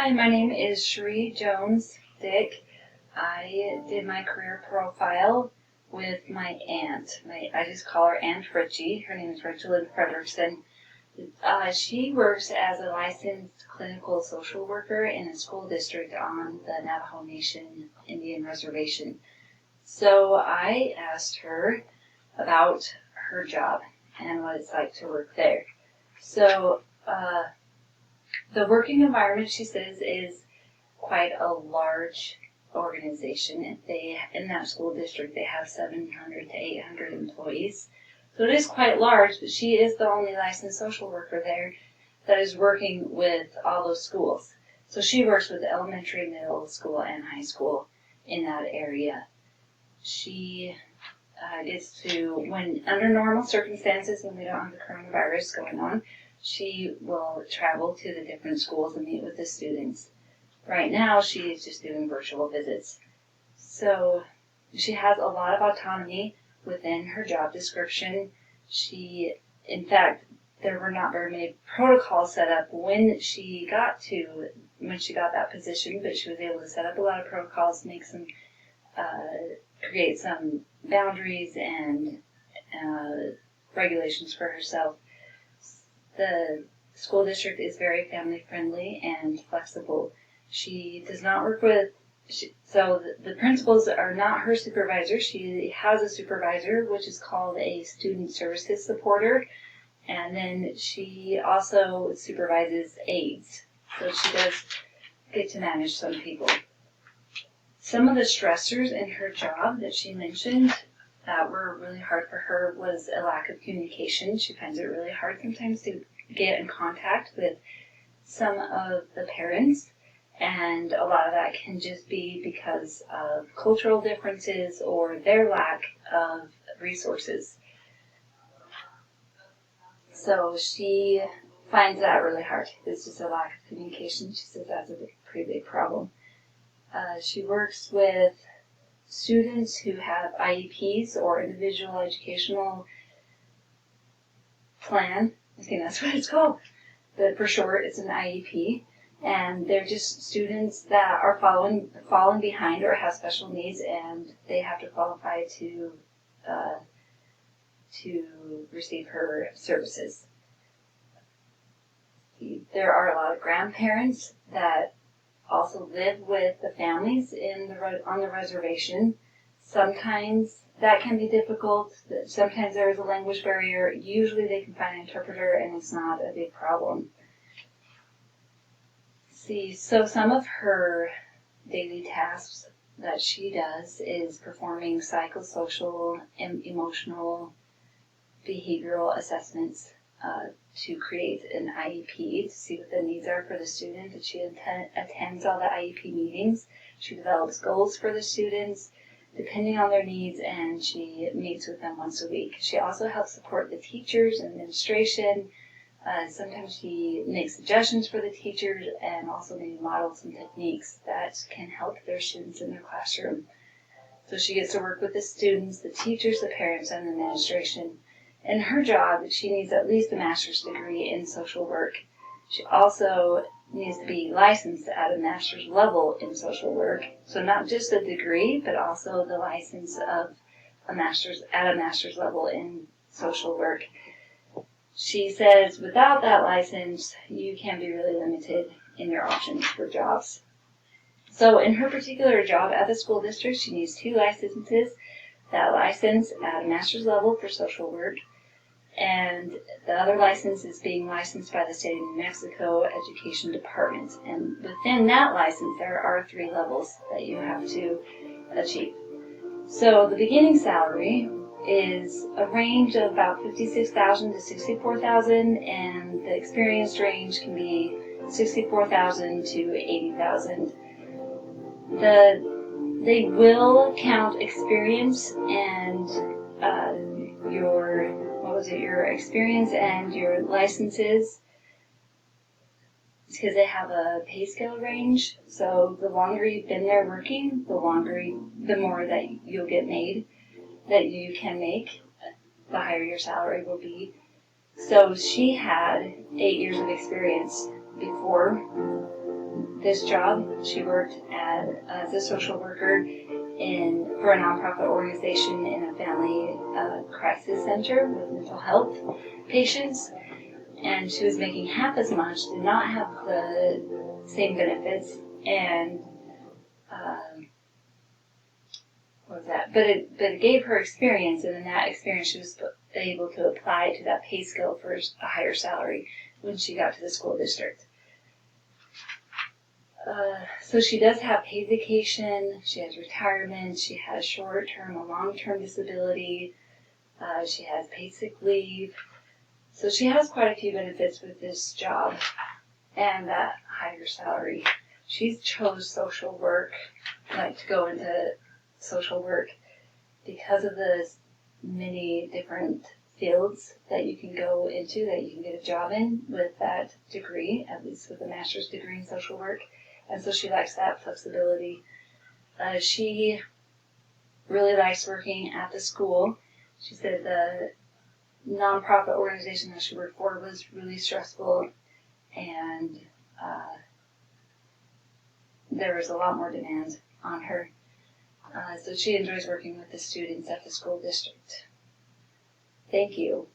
Hi, my name is Cherie Jones-Dick. I did my career profile with my aunt. I just call her Aunt Richie. Her name is Rachel Lynn Frederickson. She works as a licensed clinical social worker in a school district on the Navajo Nation Indian Reservation. So I asked her about her job and what it's like to work there. So the working environment, she says, is quite a large organization. In that school district, they have 700 to 800 employees. So it is quite large, but she is the only licensed social worker there that is working with all those schools. So she works with elementary, middle school, and high school in that area. She gets to, when under normal circumstances, when we don't have the coronavirus going on, she will travel to the different schools and meet with the students. Right now, she is just doing virtual visits. So she has a lot of autonomy within her job description. In fact, there were not very many protocols set up when she got that position, but she was able to set up a lot of protocols, create some boundaries and regulations for herself. The school district is very family friendly and flexible. She does not work with, so the principals are not her supervisor. She has a supervisor, which is called a student services supporter, and then she also supervises aides. So she does get to manage some people. Some of the stressors in her job that she mentioned that were really hard for her was a lack of communication. She finds it really hard sometimes to get in contact with some of the parents, and a lot of that can just be because of cultural differences or their lack of resources. So she finds that really hard. It's just a lack of communication. She says that's a pretty big problem. She works with students who have IEPs or individual educational plan. I think that's what it's called. But for short, it's an IEP. And they're just students that are falling behind or have special needs, and they have to qualify to receive her services. There are a lot of grandparents that also live with the families on the reservation. Sometimes that can be difficult. Sometimes there is a language barrier. Usually they can find an interpreter, and it's not a big problem. So some of her daily tasks that she does is performing psychosocial and emotional behavioral assessments to create an IEP, to see what the needs are for the student. That she attends all the IEP meetings. She develops goals for the students depending on their needs, and she meets with them once a week. She also helps support the teachers and administration. Sometimes she makes suggestions for the teachers and also maybe models some techniques that can help their students in their classroom. So she gets to work with the students, the teachers, the parents, and the administration. In her job, she needs at least a master's degree in social work. She also needs to be licensed at a master's level in social work. So not just a degree, but also the license of a master's level in social work. She says without that license, you can be really limited in your options for jobs. So in her particular job at the school district, she needs 2 licenses. That license at a master's level for social work, and the other license is being licensed by the state of New Mexico Education Department. And within that license, there are 3 levels that you have to achieve. So the beginning salary is a range of about $56,000 to $64,000, and the experience range can be $64,000 to $80,000. They will count experience and your experience and your licenses, because they have a pay scale range. So the longer you've been there working, the more that you'll get made, that you can make, the higher your salary will be. So she had 8 years of experience before this job. She worked as a social worker for a nonprofit organization in a family crisis center with mental health patients. And she was making half as much, did not have the same benefits, and what was that? But it gave her experience, and in that experience, she was able to apply to that pay scale for a higher salary when she got to the school district. So she does have paid vacation, she has retirement, she has short-term or long-term disability, she has paid sick leave. So she has quite a few benefits with this job and that higher salary. She chose social work, like to go into social work, because of the many different fields that you can go into, that you can get a job in with that degree, at least with a master's degree in social work. And so she likes that flexibility. She really likes working at the school. She said the nonprofit organization that she worked for was really stressful, and there was a lot more demands on her. So she enjoys working with the students at the school district. Thank you.